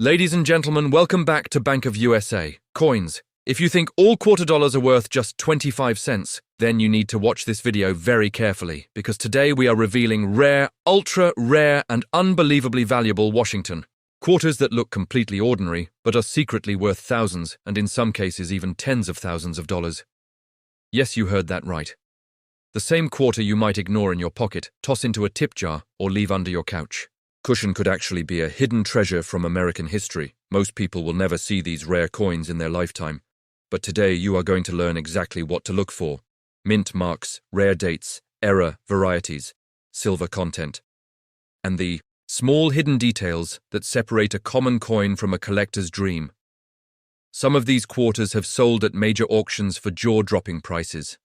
Ladies and gentlemen, welcome back to Bank of USA. Coins. If you think all quarter dollars are worth just 25 cents, then you need to watch this video very carefully, because today we are revealing rare, ultra rare, and unbelievably valuable Washington quarters that look completely ordinary, but are secretly worth thousands, and in some cases even tens of thousands of dollars. Yes, you heard that right. The same quarter you might ignore in your pocket, toss into a tip jar, or leave under your couch. Cushion could actually be a hidden treasure from American history. Most people will never see these rare coins in their lifetime. But today you are going to learn exactly what to look for. Mint marks, rare dates, era varieties, silver content, and the small hidden details that separate a common coin from a collector's dream. Some of these quarters have sold at major auctions for jaw-dropping prices.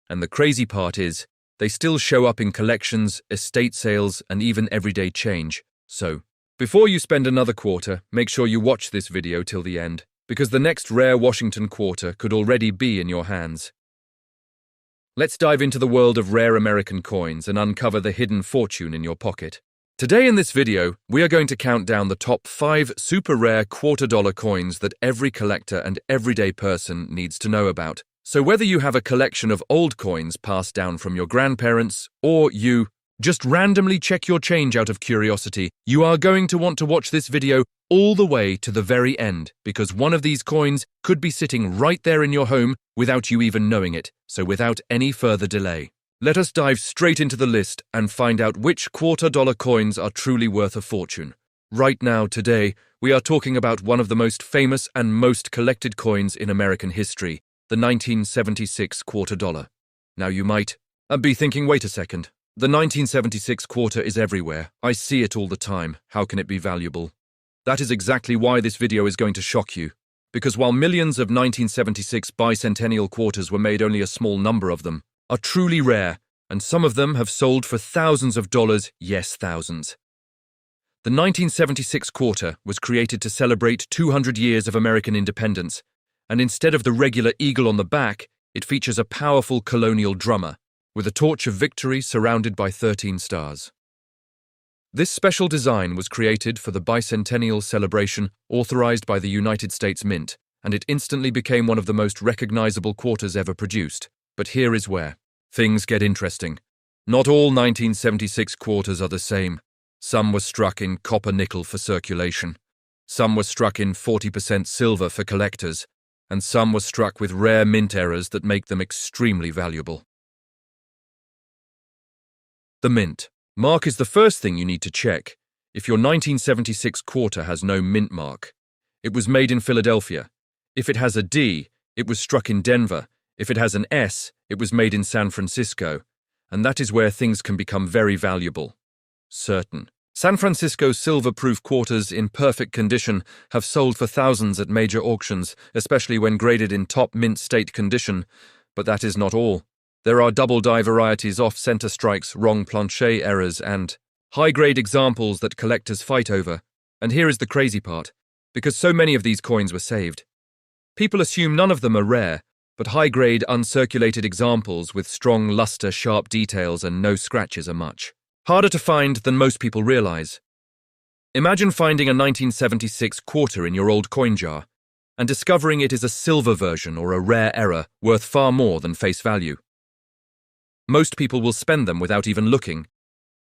And the crazy part is, they still show up in collections, estate sales, and even everyday change. So, before you spend another quarter, make sure you watch this video till the end, because the next rare Washington quarter could already be in your hands. Let's dive into the world of rare American coins and uncover the hidden fortune in your pocket. Today in this video, we are going to count down the top 5 super rare quarter-dollar coins that every collector and everyday person needs to know about. So whether you have a collection of old coins passed down from your grandparents, or you just randomly check your change out of curiosity, you are going to want to watch this video all the way to the very end, because one of these coins could be sitting right there in your home without you even knowing it. So without any further delay, let us dive straight into the list and find out which quarter-dollar coins are truly worth a fortune. Right now, today, we are talking about one of the most famous and most collected coins in American history, the 1976 quarter dollar. Now you might be thinking, wait a second, the 1976 quarter is everywhere. I see it all the time. How can it be valuable? That is exactly why this video is going to shock you. Because while millions of 1976 bicentennial quarters were made, only a small number of them are truly rare, and some of them have sold for thousands of dollars, yes, thousands. The 1976 quarter was created to celebrate 200 years of American independence, and instead of the regular eagle on the back, it features a powerful colonial drummer, with a torch of victory surrounded by 13 stars. This special design was created for the bicentennial celebration authorized by the United States Mint, and it instantly became one of the most recognizable quarters ever produced. But here is where things get interesting. Not all 1976 quarters are the same. Some were struck in copper-nickel for circulation. Some were struck in 40% silver for collectors, and some were struck with rare mint errors that make them extremely valuable. The mint mark is the first thing you need to check. If your 1976 quarter has no mint mark, it was made in Philadelphia. If it has a D, it was struck in Denver. If it has an S, it was made in San Francisco. And that is where things can become very valuable. Certain San Francisco silver-proof quarters in perfect condition have sold for thousands at major auctions, especially when graded in top mint state condition. But that is not all. There are double-die varieties, off-center strikes, wrong planche errors, and high-grade examples that collectors fight over. And here is the crazy part. Because so many of these coins were saved, people assume none of them are rare, but high-grade, uncirculated examples with strong luster, sharp details, and no scratches are much harder to find than most people realize. Imagine finding a 1976 quarter in your old coin jar and discovering it is a silver version or a rare error worth far more than face value. Most people will spend them without even looking.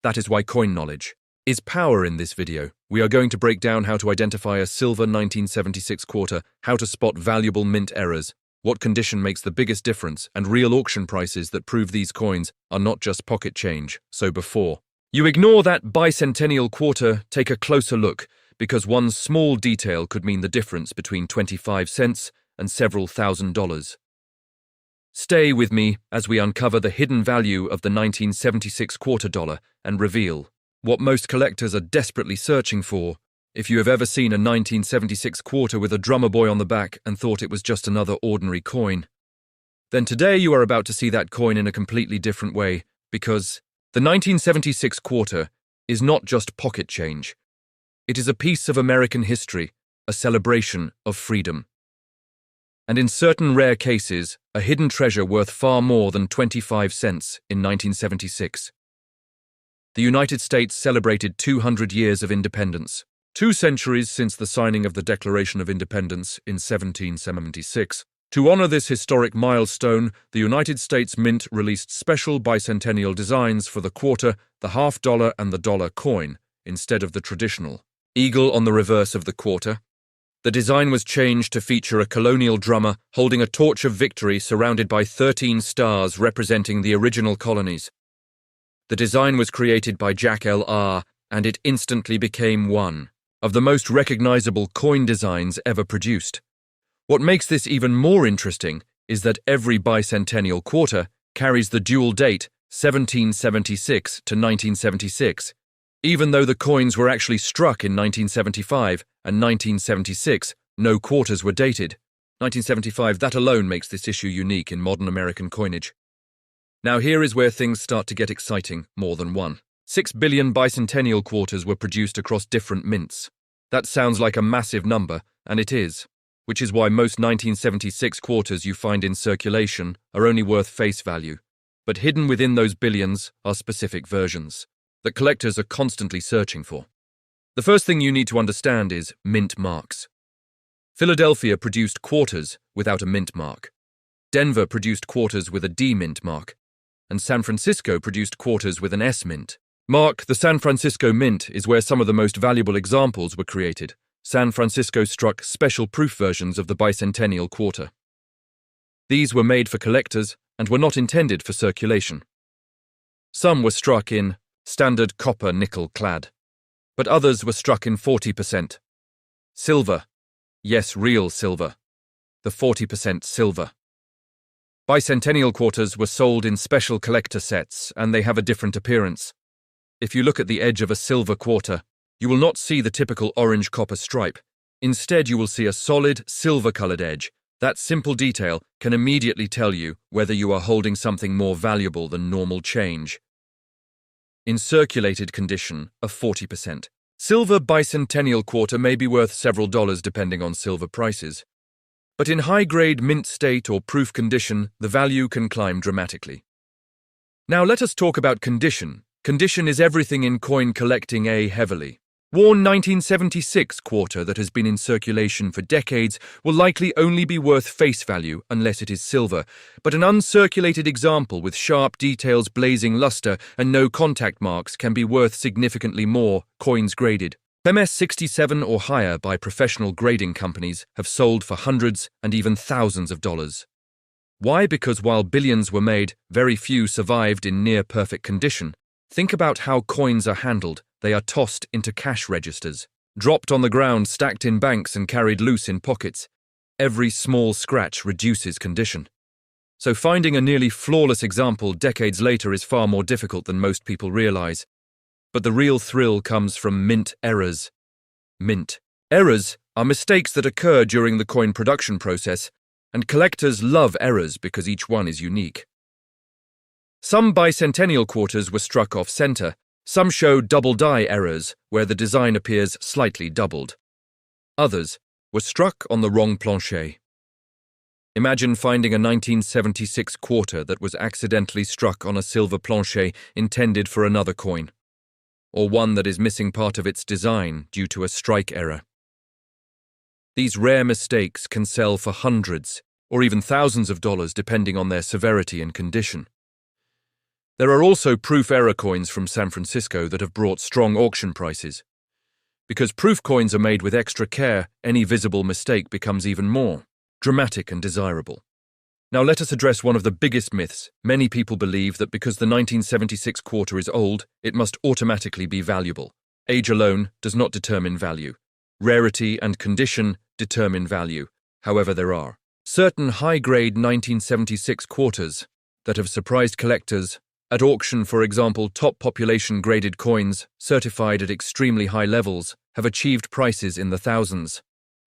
That is why coin knowledge is power in this video. We are going to break down how to identify a silver 1976 quarter, how to spot valuable mint errors, what condition makes the biggest difference, and real auction prices that prove these coins are not just pocket change. So before you ignore that bicentennial quarter, take a closer look, because one small detail could mean the difference between 25 cents and several $1,000s. Stay with me as we uncover the hidden value of the 1976 quarter dollar and reveal what most collectors are desperately searching for. If you have ever seen a 1976 quarter with a drummer boy on the back and thought it was just another ordinary coin, then today you are about to see that coin in a completely different way, because the 1976 quarter is not just pocket change. It is a piece of American history, a celebration of freedom. And in certain rare cases, a hidden treasure worth far more than 25 cents in 1976. The United States celebrated 200 years of independence. 2 centuries since the signing of the Declaration of Independence in 1776. To honor this historic milestone, the United States Mint released special bicentennial designs for the quarter, the half-dollar, and the dollar coin, instead of the traditional eagle on the reverse of the quarter. The design was changed to feature a colonial drummer holding a torch of victory surrounded by 13 stars representing the original colonies. The design was created by Jack L.R., and it instantly became one of the most recognizable coin designs ever produced. What makes this even more interesting is that every bicentennial quarter carries the dual date 1776 to 1976. Even though the coins were actually struck in 1975 and 1976, no quarters were dated. 1975, that alone makes this issue unique in modern American coinage. Now here is where things start to get exciting, more than one. 6 billion bicentennial quarters were produced across different mints. That sounds like a massive number, and it is, which is why most 1976 quarters you find in circulation are only worth face value. But hidden within those billions are specific versions that collectors are constantly searching for. The first thing you need to understand is mint marks. Philadelphia produced quarters without a mint mark. Denver produced quarters with a D mint mark. And San Francisco produced quarters with an S mint mark. The San Francisco Mint is where some of the most valuable examples were created. San Francisco struck special proof versions of the bicentennial quarter. These were made for collectors and were not intended for circulation. Some were struck in standard copper nickel clad, but others were struck in 40% silver. Yes, real silver. The 40% silver. Bicentennial quarters were sold in special collector sets, and they have a different appearance. If you look at the edge of a silver quarter, you will not see the typical orange copper stripe. Instead, you will see a solid, silver-colored edge. That simple detail can immediately tell you whether you are holding something more valuable than normal change. In circulated condition, a 40% silver bicentennial quarter may be worth several dollars depending on silver prices. But in high-grade mint state or proof condition, the value can climb dramatically. Now let us talk about condition. Condition is everything in coin collecting. A heavily worn 1976 quarter that has been in circulation for decades will likely only be worth face value unless it is silver, but an uncirculated example with sharp details, blazing luster, and no contact marks can be worth significantly more. Coins graded MS-67 or higher by professional grading companies have sold for hundreds and even thousands of dollars. Why? Because while billions were made, very few survived in near-perfect condition. Think about how coins are handled. They are tossed into cash registers, dropped on the ground, stacked in banks, and carried loose in pockets. Every small scratch reduces condition. So finding a nearly flawless example decades later is far more difficult than most people realize. But the real thrill comes from mint errors. Mint errors are mistakes that occur during the coin production process, and collectors love errors because each one is unique. Some bicentennial quarters were struck off-center. Some show double die errors, where the design appears slightly doubled. Others were struck on the wrong plancher. Imagine finding a 1976 quarter that was accidentally struck on a silver plancher intended for another coin, or one that is missing part of its design due to a strike error. These rare mistakes can sell for hundreds or even thousands of dollars depending on their severity and condition. There are also proof error coins from San Francisco that have brought strong auction prices. Because proof coins are made with extra care, any visible mistake becomes even more dramatic and desirable. Now let us address one of the biggest myths. Many people believe that because the 1976 quarter is old, it must automatically be valuable. Age alone does not determine value. Rarity and condition determine value. However, there are certain high-grade 1976 quarters that have surprised collectors. At auction, for example, top population-graded coins, certified at extremely high levels, have achieved prices in the thousands.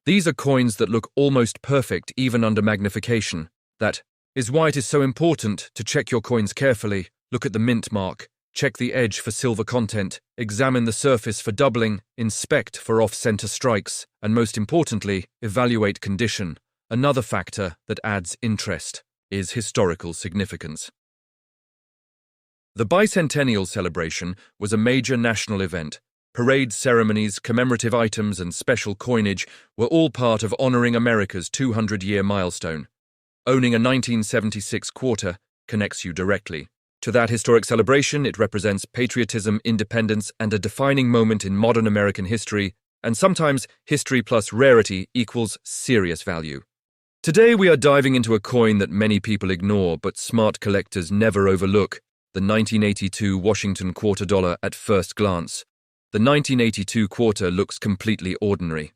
These are coins that look almost perfect even under magnification. That is why it is so important to check your coins carefully, look at the mint mark, check the edge for silver content, examine the surface for doubling, inspect for off-center strikes, and most importantly, evaluate condition. Another factor that adds interest is historical significance. The bicentennial celebration was a major national event Parade ceremonies, commemorative items, and special coinage were all part of honoring America's 200-year milestone. Owning a 1976 quarter connects you directly to that historic celebration. It represents patriotism, independence, and a defining moment in modern American history, and sometimes history plus rarity equals serious value. Today we are diving into a coin that many people ignore but smart collectors never overlook, the 1982 Washington quarter dollar. At first glance, the 1982 quarter looks completely ordinary.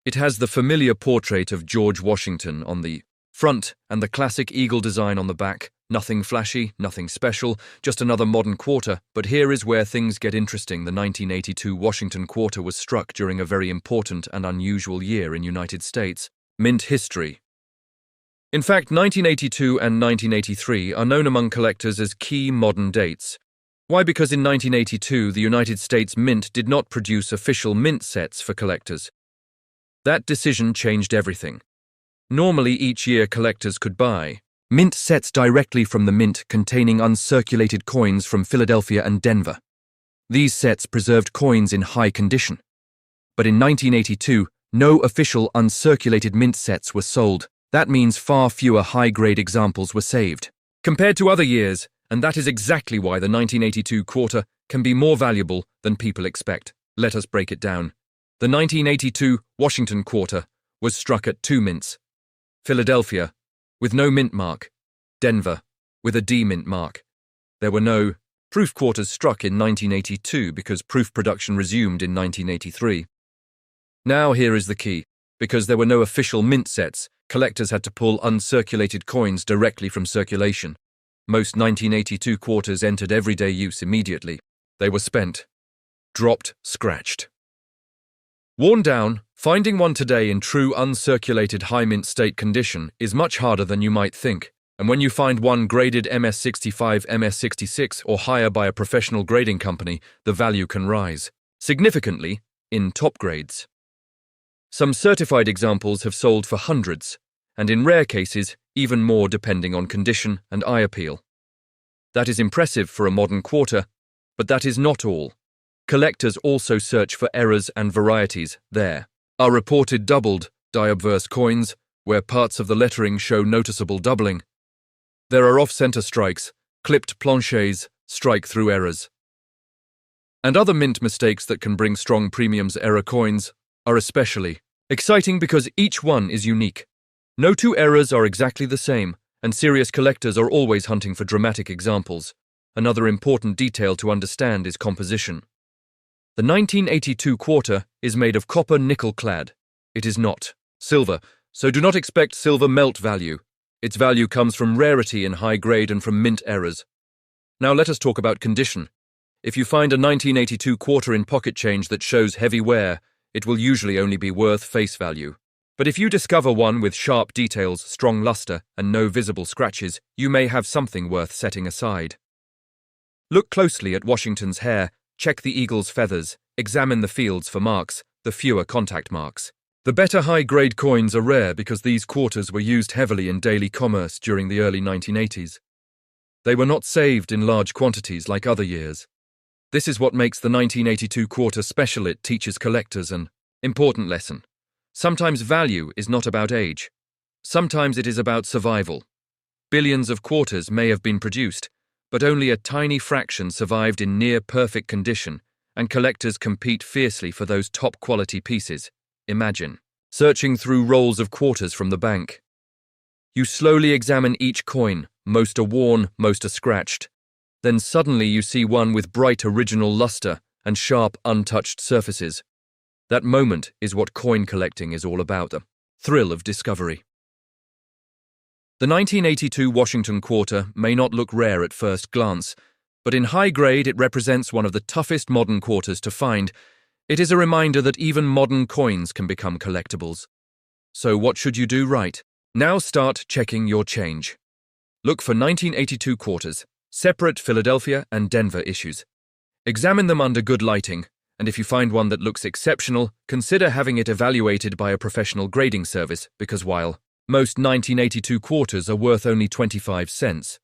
It has the familiar portrait of George Washington on the front and the classic eagle design on the back. Nothing flashy, nothing special, just another modern quarter. But here is where things get interesting. The 1982 Washington quarter was struck during a very important and unusual year in United States mint history. In fact, 1982 and 1983 are known among collectors as key modern dates. Why? Because in 1982, the United States Mint did not produce official mint sets for collectors. That decision changed everything. Normally, each year collectors could buy mint sets directly from the mint containing uncirculated coins from Philadelphia and Denver. These sets preserved coins in high condition. But in 1982, no official uncirculated mint sets were sold. That means far fewer high-grade examples were saved compared to other years, and that is exactly why the 1982 quarter can be more valuable than people expect. Let us break it down. The 1982 Washington quarter was struck at two mints: Philadelphia, with no mint mark; Denver, with a D mint mark. There were no proof quarters struck in 1982 because proof production resumed in 1983. Now here is the key. Because there were no official mint sets, collectors had to pull uncirculated coins directly from circulation. Most 1982 quarters entered everyday use immediately. They were spent, dropped, scratched, worn down. Finding one today in true uncirculated high mint state condition is much harder than you might think. And when you find one graded MS65, MS66 or higher by a professional grading company, the value can rise significantly in top grades. Some certified examples have sold for hundreds, and in rare cases, even more depending on condition and eye appeal. That is impressive for a modern quarter, but that is not all. Collectors also search for errors and varieties. There are reported doubled die obverse coins, where parts of the lettering show noticeable doubling. There are off-center strikes, clipped planchets, strike-through errors. And other mint mistakes that can bring strong premiums. Error coins are especially exciting because each one is unique. No two errors are exactly the same, and serious collectors are always hunting for dramatic examples. Another important detail to understand is composition. The 1982 quarter is made of copper nickel clad. It is not silver, so do not expect silver melt value. Its value comes from rarity in high grade and from mint errors. Now let us talk about condition. If you find a 1982 quarter in pocket change that shows heavy wear, it will usually only be worth face value. But if you discover one with sharp details, strong luster, and no visible scratches, you may have something worth setting aside. Look closely at Washington's hair, check the eagle's feathers, examine the fields for marks, the fewer contact marks. The better high-grade coins are rare because these quarters were used heavily in daily commerce during the early 1980s. They were not saved in large quantities like other years. This is what makes the 1982 quarter special. It teaches collectors an important lesson. Sometimes value is not about age. Sometimes it is about survival. Billions of quarters may have been produced, but only a tiny fraction survived in near-perfect condition, and collectors compete fiercely for those top-quality pieces. Imagine searching through rolls of quarters from the bank. You slowly examine each coin, most are worn, most are scratched. Then suddenly you see one with bright original luster and sharp, untouched surfaces. That moment is what coin collecting is all about, the thrill of discovery. The 1982 Washington quarter may not look rare at first glance, but in high grade it represents one of the toughest modern quarters to find. It is a reminder that even modern coins can become collectibles. So what should you do right? Now start checking your change. Look for 1982 quarters, separate Philadelphia and Denver issues. Examine them under good lighting, and if you find one that looks exceptional, consider having it evaluated by a professional grading service, because while most 1982 quarters are worth only 25 cents,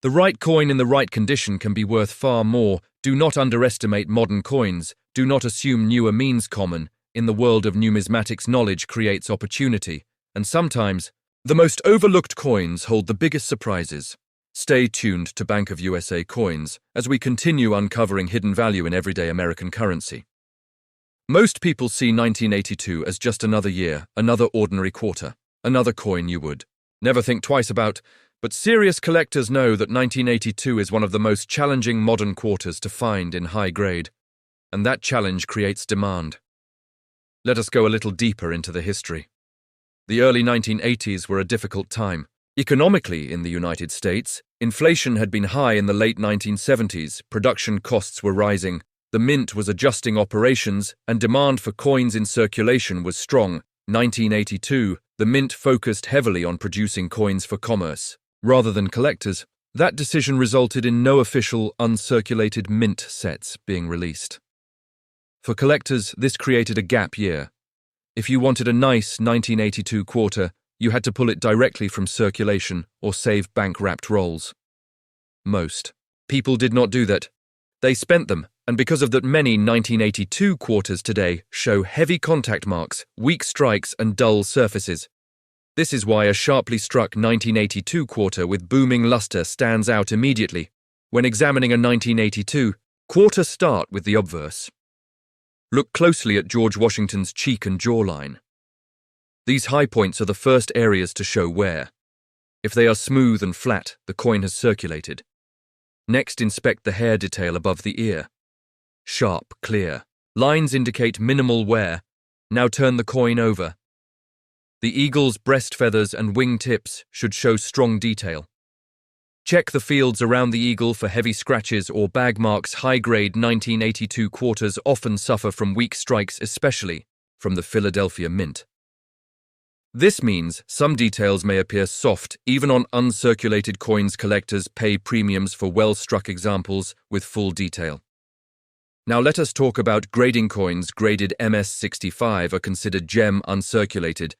The right coin in the right condition can be worth far more. Do not underestimate modern coins. Do not assume newer means common. In the world of numismatics, knowledge creates opportunity, and sometimes the most overlooked coins hold the biggest surprises. Stay tuned to Bank of USA coins as we continue uncovering hidden value in everyday American currency. Most people see 1982 as just another year, another ordinary quarter, another coin you would never think twice about, but serious collectors know that 1982 is one of the most challenging modern quarters to find in high grade, and that challenge creates demand. Let us go a little deeper into the history. The early 1980s were a difficult time. Economically in the United States, inflation had been high in the late 1970s, production costs were rising, the mint was adjusting operations, and demand for coins in circulation was strong. 1982, the mint focused heavily on producing coins for commerce, rather than collectors. That decision resulted in no official, uncirculated mint sets being released. For collectors, this created a gap year. If you wanted a nice 1982 quarter, you had to pull it directly from circulation or save bank-wrapped rolls. Most people did not do that. They spent them, and because of that, many 1982 quarters today show heavy contact marks, weak strikes, and dull surfaces. This is why a sharply struck 1982 quarter with booming luster stands out immediately. When examining a 1982 quarter, start with the obverse. Look closely at George Washington's cheek and jawline. These high points are the first areas to show wear. If they are smooth and flat, the coin has circulated. Next, inspect the hair detail above the ear. Sharp, clear. Lines indicate minimal wear. Now turn the coin over. The eagle's breast feathers and wing tips should show strong detail. Check the fields around the eagle for heavy scratches or bag marks. High-grade 1982 quarters often suffer from weak strikes, especially from the Philadelphia Mint. This means some details may appear soft even on uncirculated coins. Collectors pay premiums for well-struck examples with full detail. Now let us talk about grading coins. Graded MS-65 are considered gem uncirculated,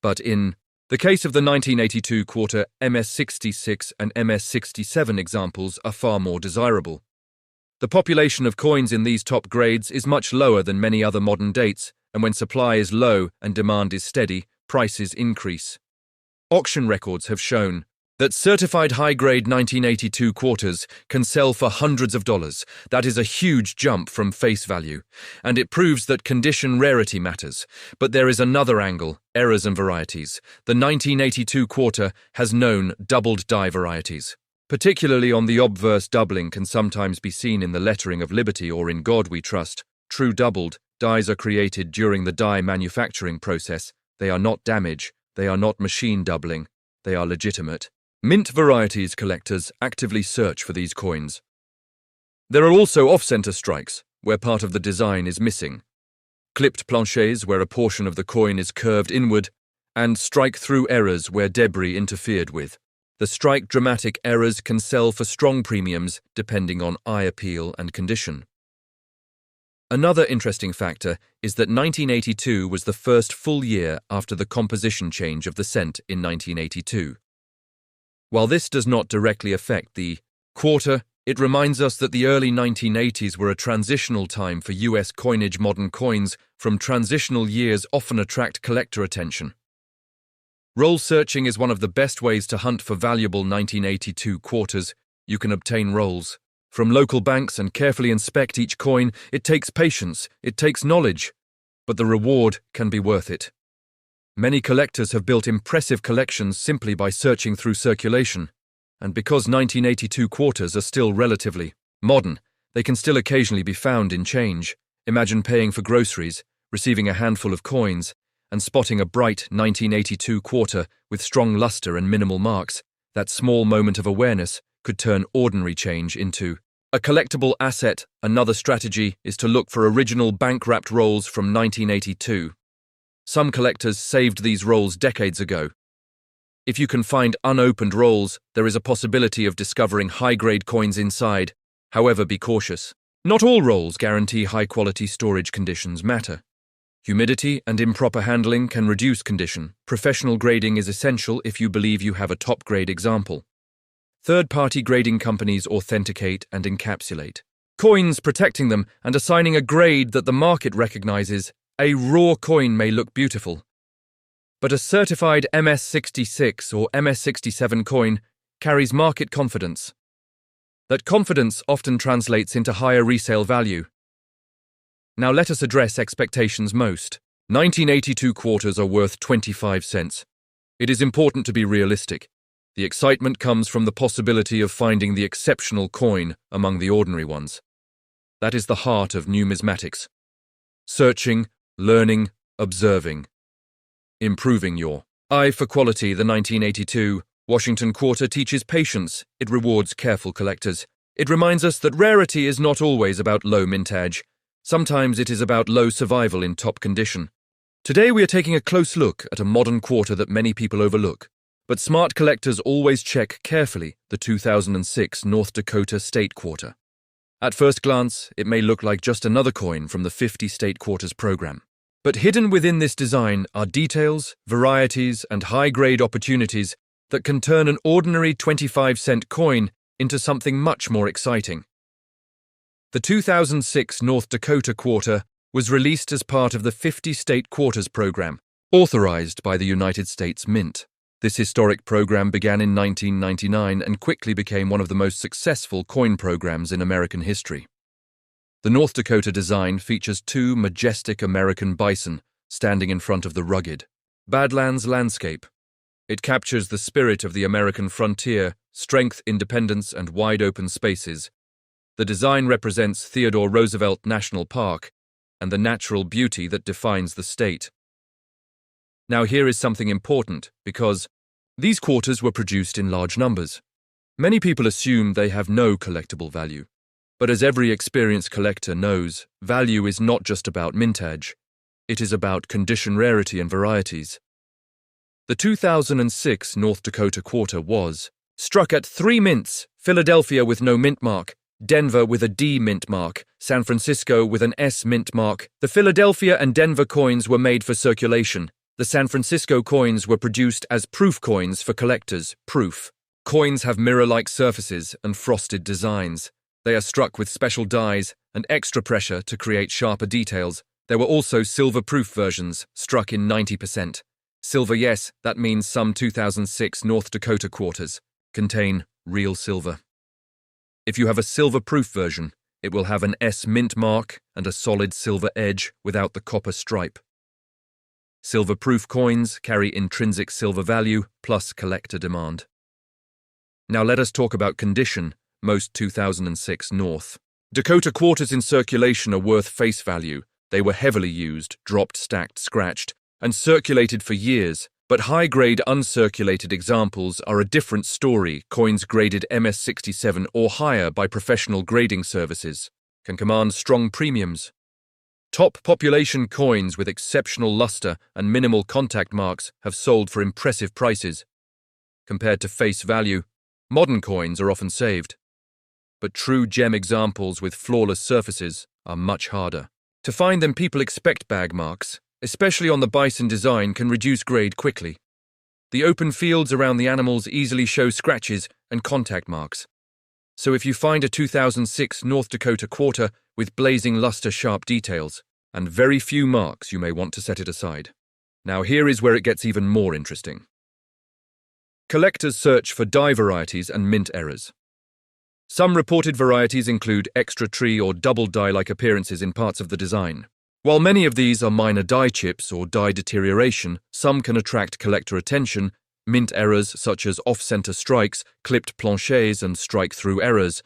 but in the case of the 1982 quarter, MS-66 and MS-67 examples are far more desirable. The population of coins in these top grades is much lower than many other modern dates, and when supply is low and demand is steady, prices increase. Auction records have shown that certified high-grade 1982 quarters can sell for hundreds of dollars. That is a huge jump from face value, and it proves that condition rarity matters. But there is another angle: errors and varieties. The 1982 quarter has known doubled die varieties. Particularly on the obverse, doubling can sometimes be seen in the lettering of Liberty or In God We Trust. True doubled dies are created during the die manufacturing process. They are not damage, they are not machine doubling, they are legitimate. Mint varieties collectors actively search for these coins. There are also off-center strikes, where part of the design is missing, clipped planchets where a portion of the coin is curved inward, and strike-through errors where debris interfered with. The strike-dramatic errors can sell for strong premiums depending on eye appeal and condition. Another interesting factor is that 1982 was the first full year after the composition change of the cent in 1982. While this does not directly affect the quarter, it reminds us that the early 1980s were a transitional time for US coinage. Modern coins from transitional years often attract collector attention. Roll searching is one of the best ways to hunt for valuable 1982 quarters. You can obtain rolls from local banks and carefully inspect each coin. It takes patience, it takes knowledge, but the reward can be worth it. Many collectors have built impressive collections simply by searching through circulation, and because 1982 quarters are still relatively modern, they can still occasionally be found in change. Imagine paying for groceries, receiving a handful of coins, and spotting a bright 1982 quarter with strong luster and minimal marks. That small moment of awareness could turn ordinary change into a collectible asset. Another strategy is to look for original bank-wrapped rolls from 1982. Some collectors saved these rolls decades ago. If you can find unopened rolls, there is a possibility of discovering high-grade coins inside. However, be cautious. Not all rolls guarantee high-quality storage. Conditions matter. Humidity and improper handling can reduce condition. Professional grading is essential if you believe you have a top-grade example. Third-party grading companies authenticate and encapsulate coins, protecting them and assigning a grade that the market recognizes. A raw coin may look beautiful, but a certified MS66 or MS67 coin carries market confidence. That confidence often translates into higher resale value. Now let us address expectations. Most 1982 quarters are worth 25 cents. It is important to be realistic. The excitement comes from the possibility of finding the exceptional coin among the ordinary ones. That is the heart of numismatics. Searching, learning, observing. Improving your eye for quality. The 1982 Washington Quarter teaches patience. It rewards careful collectors. It reminds us that rarity is not always about low mintage. Sometimes it is about low survival in top condition. Today we are taking a close look at a modern quarter that many people overlook. But smart collectors always check carefully: the 2006 North Dakota State Quarter. At first glance, it may look like just another coin from the 50 State Quarters program. But hidden within this design are details, varieties, and high-grade opportunities that can turn an ordinary 25-cent coin into something much more exciting. The 2006 North Dakota Quarter was released as part of the 50 State Quarters program, authorized by the United States Mint. This historic program began in 1999 and quickly became one of the most successful coin programs in American history. The North Dakota design features two majestic American bison standing in front of the rugged Badlands landscape. It captures the spirit of the American frontier: strength, independence, and wide-open spaces. The design represents Theodore Roosevelt National Park and the natural beauty that defines the state. Now here is something important, because these quarters were produced in large numbers. Many people assume they have no collectible value. But as every experienced collector knows, value is not just about mintage. It is about condition, rarity, and varieties. The 2006 North Dakota Quarter was struck at 3 mints: Philadelphia with no mint mark, Denver with a D mint mark, San Francisco with an S mint mark. The Philadelphia and Denver coins were made for circulation. The San Francisco coins were produced as proof coins for collectors. Proof coins have mirror-like surfaces and frosted designs. They are struck with special dies and extra pressure to create sharper details. There were also silver-proof versions, struck in 90%. Silver, yes, that means some 2006 North Dakota quarters contain real silver. If you have a silver-proof version, it will have an S mint mark and a solid silver edge without the copper stripe. Silver-proof coins carry intrinsic silver value plus collector demand. Now let us talk about condition. Most 2006 North Dakota quarters in circulation are worth face value. They were heavily used, dropped, stacked, scratched, and circulated for years. But high-grade uncirculated examples are a different story. Coins graded MS67 or higher by professional grading services can command strong premiums. Top population coins with exceptional luster and minimal contact marks have sold for impressive prices. Compared to face value, modern coins are often saved. But true gem examples with flawless surfaces are much harder. To find them, people expect bag marks, especially on the bison design, can reduce grade quickly. The open fields around the animals easily show scratches and contact marks. So if you find a 2006 North Dakota quarter with blazing luster, sharp details, and very few marks, you may want to set it aside. Now here is where it gets even more interesting. Collectors search for die varieties and mint errors. Some reported varieties include extra tree or double die-like appearances in parts of the design. While many of these are minor die chips or die deterioration, some can attract collector attention. Mint errors such as off-center strikes, clipped planchets, and strike-through errors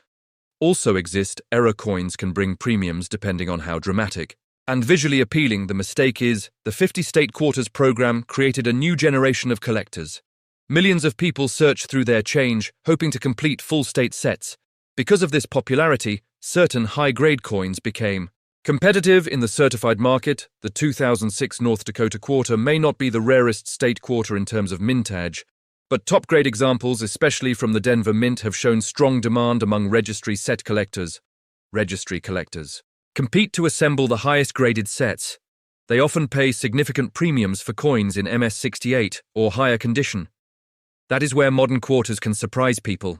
also exist. Error coins can bring premiums depending on how dramatic and visually appealing the mistake is. The 50 State Quarters program created a new generation of collectors. Millions of people search through their change, hoping to complete full state sets. Because of this popularity, certain high-grade coins became competitive in the certified market. The 2006 North Dakota quarter may not be the rarest state quarter in terms of mintage, but top-grade examples, especially from the Denver Mint, have shown strong demand among registry set collectors. Registry collectors compete to assemble the highest-graded sets. They often pay significant premiums for coins in MS68 or higher condition. That is where modern quarters can surprise people.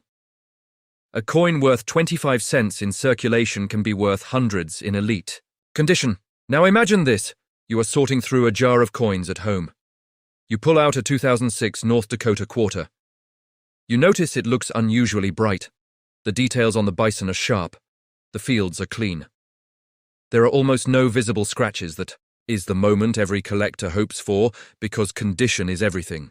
A coin worth 25 cents in circulation can be worth hundreds in elite condition. Now imagine this. You are sorting through a jar of coins at home. You pull out a 2006 North Dakota quarter. You notice it looks unusually bright. The details on the bison are sharp. The fields are clean. There are almost no visible scratches. That is the moment every collector hopes for, because condition is everything.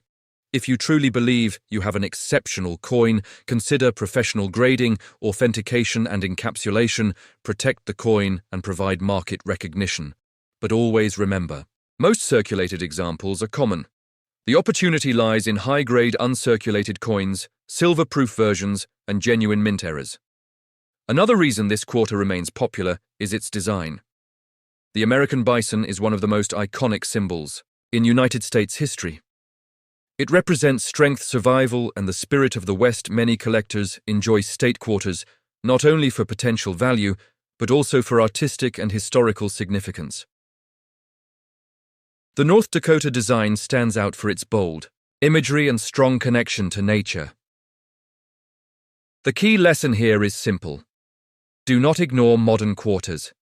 If you truly believe you have an exceptional coin, consider professional grading, authentication and encapsulation, protect the coin and provide market recognition. But always remember, most circulated examples are common. The opportunity lies in high-grade uncirculated coins, silver-proof versions, and genuine mint errors. Another reason this quarter remains popular is its design. The American bison is one of the most iconic symbols in United States history. It represents strength, survival, and the spirit of the West. Many collectors enjoy state quarters, not only for potential value, but also for artistic and historical significance. The North Dakota design stands out for its bold imagery and strong connection to nature. The key lesson here is simple. Do not ignore modern quarters.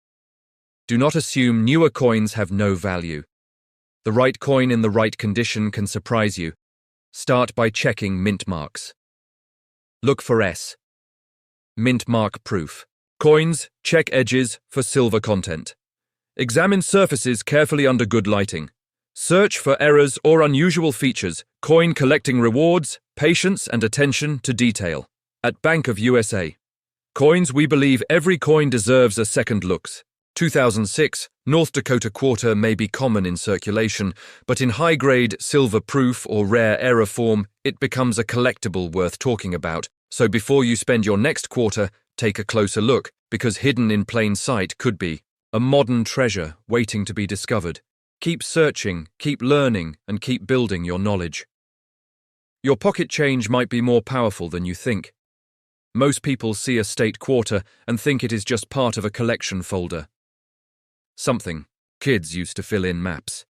Do not assume newer coins have no value. The right coin in the right condition can surprise you. Start by checking mint marks. Look for S. Mint mark proof. Coins, check edges for silver content. Examine surfaces carefully under good lighting. Search for errors or unusual features. Coin collecting rewards, patience and attention to detail. At Bank of USA. Coins, we believe every coin deserves a second looks. 2006 North Dakota quarter may be common in circulation, but in high-grade, silver-proof or rare error form, it becomes a collectible worth talking about. So before you spend your next quarter, take a closer look, because hidden in plain sight could be a modern treasure waiting to be discovered. Keep searching, keep learning, and keep building your knowledge. Your pocket change might be more powerful than you think. Most people see a state quarter and think it is just part of a collection folder. Something kids used to fill in maps.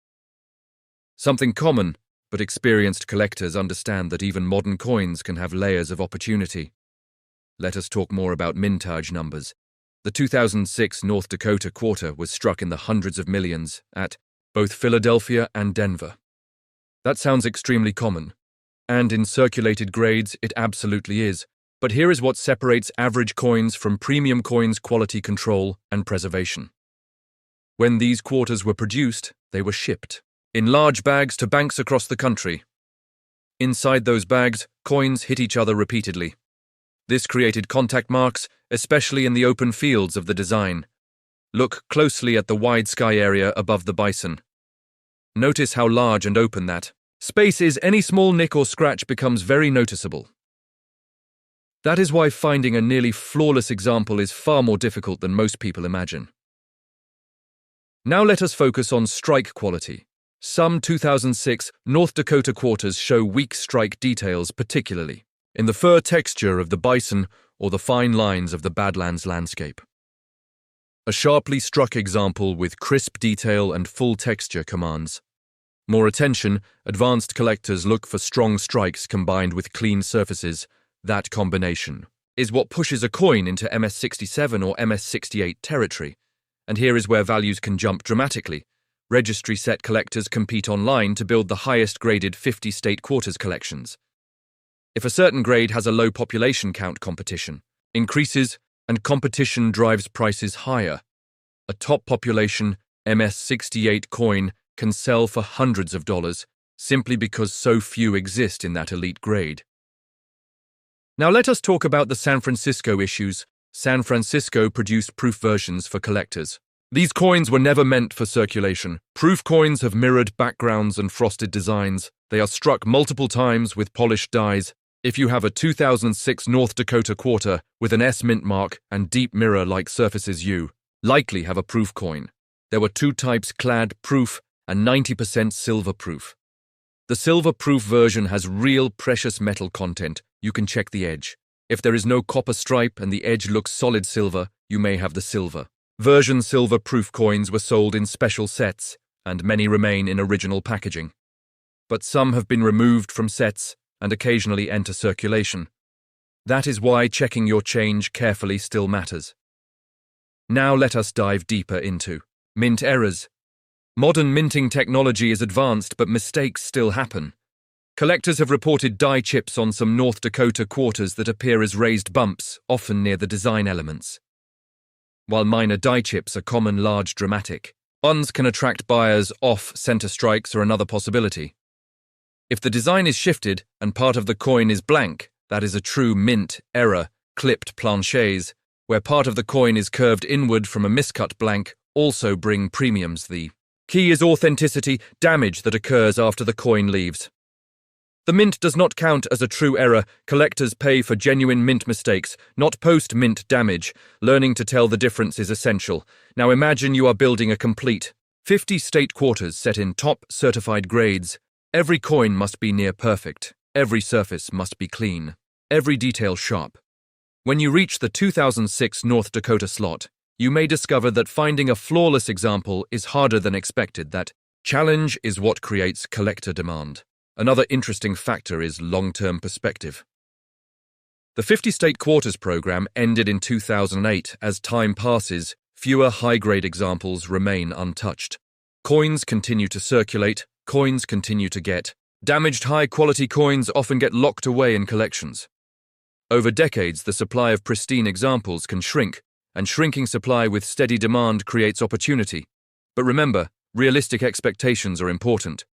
Something common, but experienced collectors understand that even modern coins can have layers of opportunity. Let us talk more about mintage numbers. The 2006 North Dakota quarter was struck in the hundreds of millions at both Philadelphia and Denver. That sounds extremely common, and in circulated grades it absolutely is. But here is what separates average coins from premium coins: quality control and preservation. When these quarters were produced, they were shipped in large bags to banks across the country. Inside those bags, coins hit each other repeatedly. This created contact marks, especially in the open fields of the design. Look closely at the wide sky area above the bison. Notice how large and open that space is. Any small nick or scratch becomes very noticeable. That is why finding a nearly flawless example is far more difficult than most people imagine. Now let us focus on strike quality. Some 2006 North Dakota quarters show weak strike details, particularly in the fur texture of the bison or the fine lines of the Badlands landscape. A sharply struck example with crisp detail and full texture commands more attention. Advanced collectors look for strong strikes combined with clean surfaces. That combination is what pushes a coin into MS67 or MS68 territory. And here is where values can jump dramatically. Registry set collectors compete online to build the highest graded 50 state quarters collections. If a certain grade has a low population count, competition increases and competition drives prices higher. A top population MS68 coin can sell for hundreds of dollars simply because so few exist in that elite grade. Now let us talk about the San Francisco issues. San Francisco produced proof versions for collectors. These coins were never meant for circulation. Proof coins have mirrored backgrounds and frosted designs. They are struck multiple times with polished dies. If you have a 2006 North Dakota quarter with an S mint mark and deep mirror-like surfaces, you likely have a proof coin. There were two types: clad proof and 90% silver proof. The silver proof version has real precious metal content. You can check the edge. If there is no copper stripe and the edge looks solid silver, you may have the silver version. Silver proof coins were sold in special sets, and many remain in original packaging. But some have been removed from sets and occasionally enter circulation. That is why checking your change carefully still matters. Now let us dive deeper into mint errors. Modern minting technology is advanced, but mistakes still happen. Collectors have reported die chips on some North Dakota quarters that appear as raised bumps, often near the design elements. While minor die chips are common, large, dramatic ones can attract buyers. Off-center strikes are another possibility. If the design is shifted and part of the coin is blank, that is a true mint error. Clipped planchets, where part of the coin is curved inward from a miscut blank, also bring premiums. The key is authenticity, damage that occurs after the coin leaves. The mint does not count as a true error. Collectors pay for genuine mint mistakes, not post-mint damage. Learning to tell the difference is essential. Now imagine you are building a complete 50 state quarters set in top certified grades. Every coin must be near perfect. Every surface must be clean. Every detail sharp. When you reach the 2006 North Dakota slot, you may discover that finding a flawless example is harder than expected. That challenge is what creates collector demand. Another interesting factor is long-term perspective. The 50-state quarters program ended in 2008. As time passes, fewer high-grade examples remain untouched. Coins continue to circulate, coins continue to get damaged. High-quality coins often get locked away in collections. Over decades, the supply of pristine examples can shrink, and shrinking supply with steady demand creates opportunity. But remember, realistic expectations are important.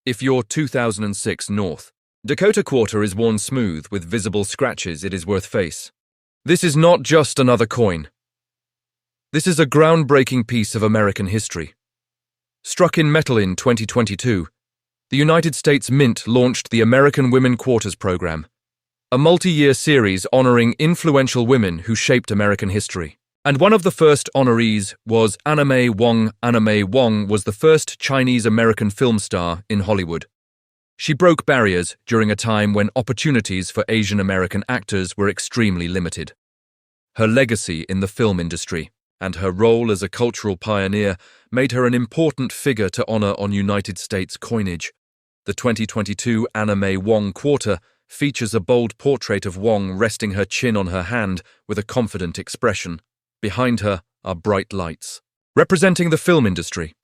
If your 2006 North Dakota quarter is worn smooth with visible scratches, it is worth face. This is not just another coin. This is a groundbreaking piece of American history. Struck in metal in 2022, the United States Mint launched the American Women Quarters Program, a multi-year series honoring influential women who shaped American history. And one of the first honorees was Anna May Wong. Anna May Wong was the first Chinese-American film star in Hollywood. She broke barriers during a time when opportunities for Asian-American actors were extremely limited. Her legacy in the film industry and her role as a cultural pioneer made her an important figure to honor on United States coinage. The 2022 Anna May Wong quarter features a bold portrait of Wong resting her chin on her hand with a confident expression. Behind her are bright lights, representing the film industry.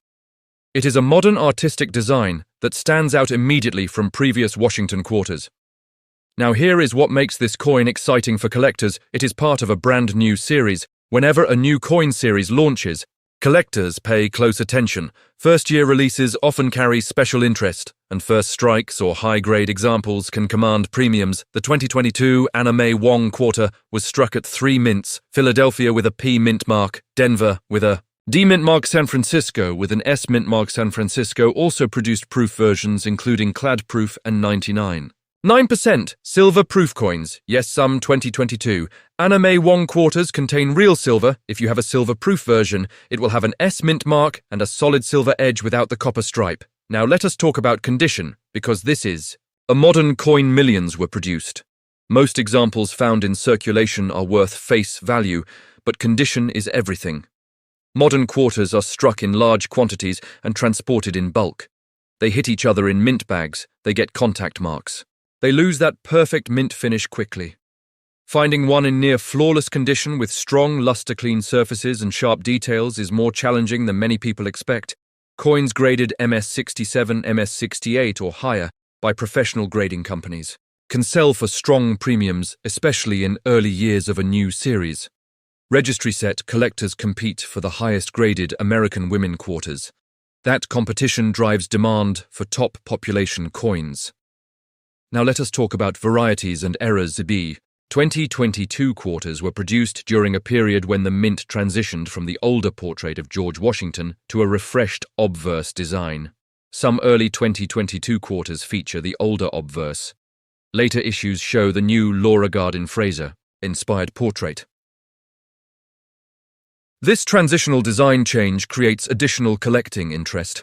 It is a modern artistic design that stands out immediately from previous Washington quarters. Now here is what makes this coin exciting for collectors. It is part of a brand new series. Whenever a new coin series launches, collectors pay close attention. First-year releases often carry special interest, and first strikes or high-grade examples can command premiums. The 2022 Anna May Wong quarter was struck at 3 mints: Philadelphia with a P mint mark, Denver with a D mint mark, San Francisco with an S mint mark. San Francisco also produced proof versions including clad proof and 99.9% silver proof coins. Yes, some 2022 Anna May Wong quarters contain real silver. If you have a silver proof version, it will have an S mint mark and a solid silver edge without the copper stripe. Now let us talk about condition, because this is a modern coin. Millions were produced. Most examples found in circulation are worth face value, but condition is everything. Modern quarters are struck in large quantities and transported in bulk. They hit each other in mint bags, they get contact marks. They lose that perfect mint finish quickly. Finding one in near flawless condition with strong luster-clean surfaces and sharp details is more challenging than many people expect. Coins graded MS67, MS68 or higher by professional grading companies can sell for strong premiums, especially in early years of a new series. Registry set collectors compete for the highest graded American women quarters. That competition drives demand for top population coins. Now let us talk about varieties and errors. The 2022 quarters were produced during a period when the mint transitioned from the older portrait of George Washington to a refreshed obverse design. Some early 2022 quarters feature the older obverse. Later issues show the new Laura Gardin Fraser-inspired portrait. This transitional design change creates additional collecting interest.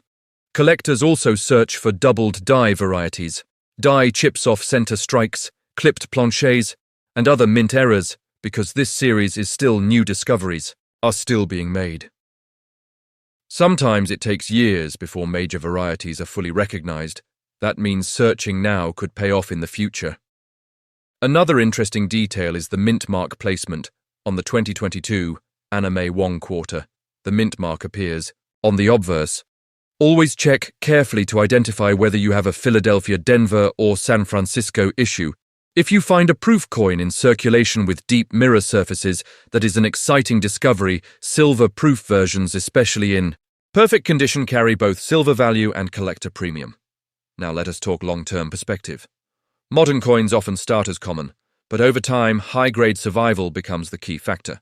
Collectors also search for doubled die varieties, die chips off center strikes, clipped planchets, and other mint errors, because this series is still new. Discoveries are still being made. Sometimes it takes years before major varieties are fully recognized. That means searching now could pay off in the future. Another interesting detail is the mint mark placement. On the 2022 Anime Wong Quarter, the mint mark appears on the obverse. Always check carefully to identify whether you have a Philadelphia, Denver, or San Francisco issue. If you find a proof coin in circulation with deep mirror surfaces, that is an exciting discovery. Silver proof versions, especially in perfect condition, carry both silver value and collector premium. Now let us talk long-term perspective. Modern coins often start as common, but over time, high-grade survival becomes the key factor.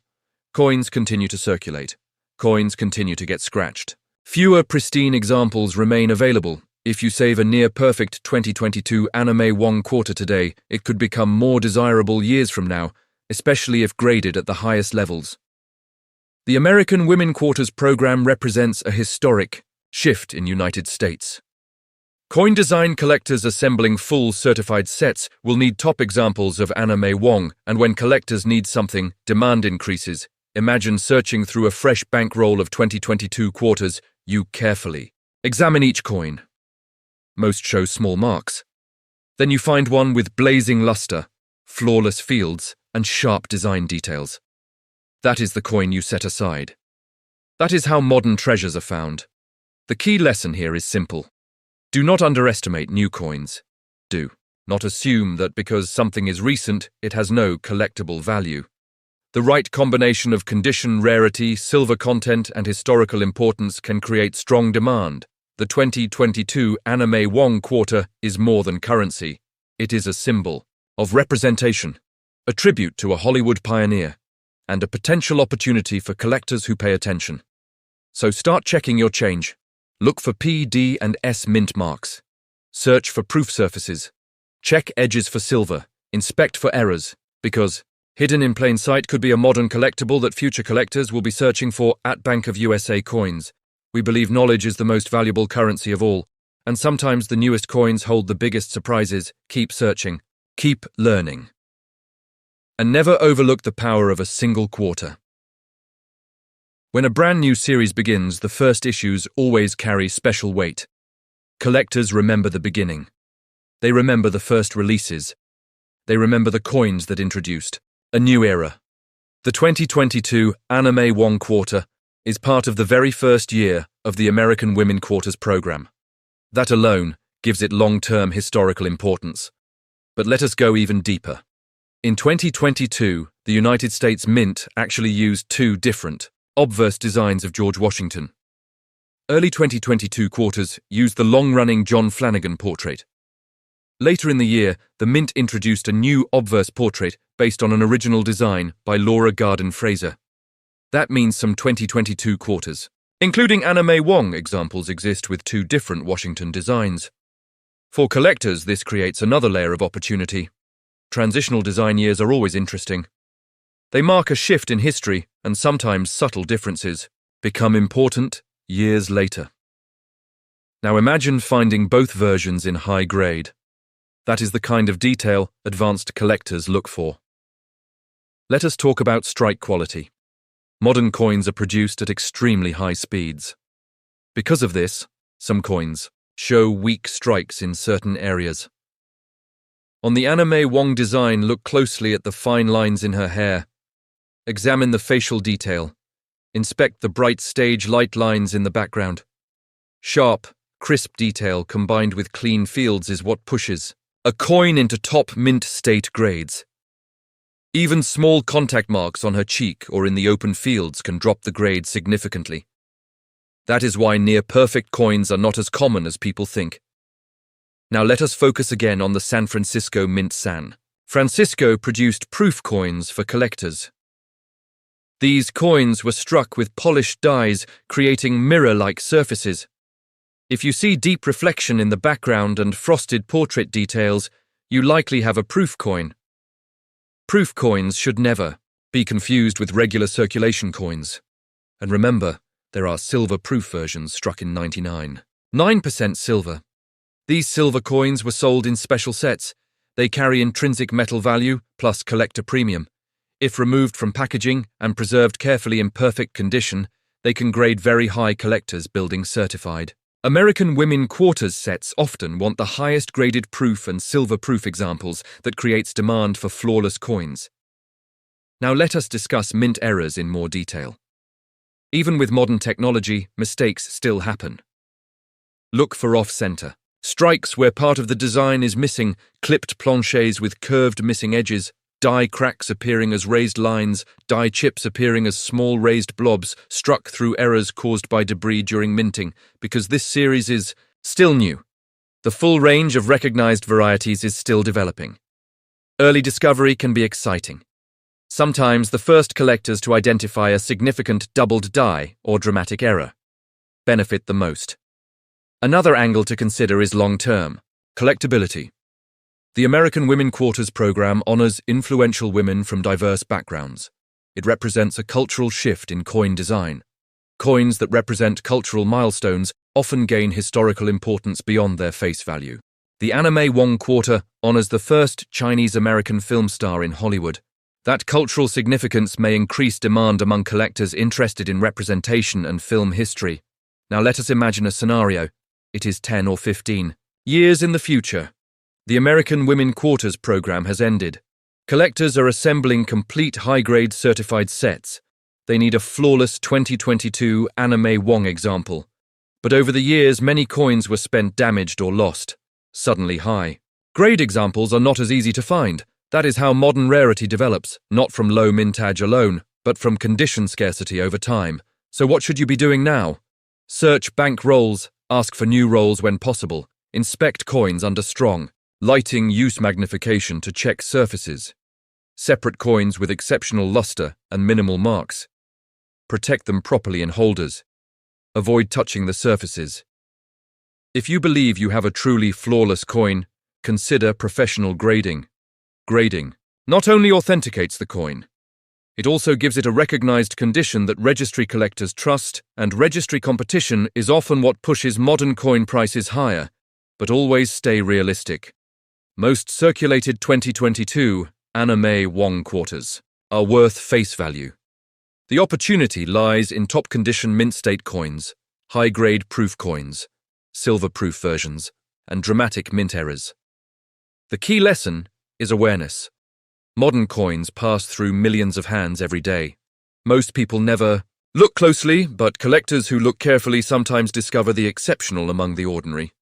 Coins continue to circulate. Coins continue to get scratched. Fewer pristine examples remain available. If you save a near-perfect 2022 Anime Wong Quarter today, it could become more desirable years from now, especially if graded at the highest levels. The American Women Quarters program represents a historic shift in United States. Coin design collectors assembling full certified sets will need top examples of Anime Wong, and when collectors need something, demand increases. Imagine searching through a fresh bankroll of 2022 quarters. You carefully examine each coin. Most show small marks. Then you find one with blazing luster, flawless fields, and sharp design details. That is the coin you set aside. That is how modern treasures are found. The key lesson here is simple. Do not underestimate new coins. Do not assume that because something is recent, it has no collectible value. The right combination of condition, rarity, silver content, and historical importance can create strong demand. The 2022 Anime Wong Quarter is more than currency. It is a symbol of representation, a tribute to a Hollywood pioneer, and a potential opportunity for collectors who pay attention. So start checking your change. Look for P, D, and S mint marks. Search for proof surfaces. Check edges for silver. Inspect for errors, because hidden in plain sight could be a modern collectible that future collectors will be searching for at Bank of USA coins. We believe knowledge is the most valuable currency of all, and sometimes the newest coins hold the biggest surprises. Keep searching. Keep learning. And never overlook the power of a single quarter. When a brand new series begins, the first issues always carry special weight. Collectors remember the beginning. They remember the first releases. They remember the coins that introduced a new era. The 2022 Anime Wong Quarter is part of the very first year of the American Women Quarters program. That alone gives it long-term historical importance. But let us go even deeper. In 2022, the United States Mint actually used two different obverse designs of George Washington. Early 2022 quarters used the long-running John Flanagan portrait. Later in the year, the Mint introduced a new obverse portrait based on an original design by Laura Garden Fraser. That means some 2022 quarters, including Anime Wong examples, exist with two different Washington designs. For collectors, this creates another layer of opportunity. Transitional design years are always interesting. They mark a shift in history, and sometimes subtle differences become important years later. Now imagine finding both versions in high grade. That is the kind of detail advanced collectors look for. Let us talk about strike quality. Modern coins are produced at extremely high speeds. Because of this, some coins show weak strikes in certain areas. On the Anime Wong design, look closely at the fine lines in her hair. Examine the facial detail. Inspect the bright stage light lines in the background. Sharp, crisp detail combined with clean fields is what pushes a coin into top mint state grades. Even small contact marks on her cheek or in the open fields can drop the grade significantly. That is why near-perfect coins are not as common as people think. Now let us focus again on the San Francisco Mint San. Francisco produced proof coins for collectors. These coins were struck with polished dies, creating mirror-like surfaces. If you see deep reflection in the background and frosted portrait details, you likely have a proof coin. Proof coins should never be confused with regular circulation coins. And remember, there are silver proof versions struck in 99.9% silver. These silver coins were sold in special sets. They carry intrinsic metal value plus collector premium. If removed from packaging and preserved carefully in perfect condition, they can grade very high collectors building certified. American women quarters sets often want the highest graded proof and silver proof examples that creates demand for flawless coins. Now let us discuss mint errors in more detail. Even with modern technology, mistakes still happen. Look for off-center. Strikes where part of the design is missing, clipped planchets with curved missing edges, die cracks appearing as raised lines, die chips appearing as small raised blobs struck through errors caused by debris during minting, because this series is still new. The full range of recognized varieties is still developing. Early discovery can be exciting. Sometimes the first collectors to identify a significant doubled die or dramatic error benefit the most. Another angle to consider is long-term collectability. The American Women Quarters program honors influential women from diverse backgrounds. It represents a cultural shift in coin design. Coins that represent cultural milestones often gain historical importance beyond their face value. The Anime Wong Quarter honors the first Chinese-American film star in Hollywood. That cultural significance may increase demand among collectors interested in representation and film history. Now let us imagine a scenario. It is 10 or 15 years in the future. The American Women Quarters program has ended. Collectors are assembling complete high-grade certified sets. They need a flawless 2022 Anime Wong example. But over the years, many coins were spent damaged or lost. Suddenly high. Grade examples are not as easy to find. That is how modern rarity develops, not from low mintage alone, but from condition scarcity over time. So what should you be doing now? Search bank rolls, ask for new rolls when possible, inspect coins under strong lighting use magnification to check surfaces. Separate coins with exceptional luster and minimal marks. Protect them properly in holders. Avoid touching the surfaces. If you believe you have a truly flawless coin, consider professional grading. Grading not only authenticates the coin, it also gives it a recognized condition that registry collectors trust, and registry competition is often what pushes modern coin prices higher, but always stay realistic. Most circulated 2022 Anime Wong quarters are worth face value. The opportunity lies in top-condition mint-state coins, high-grade proof coins, silver-proof versions, and dramatic mint errors. The key lesson is awareness. Modern coins pass through millions of hands every day. Most people never look closely, but collectors who look carefully sometimes discover the exceptional among the ordinary.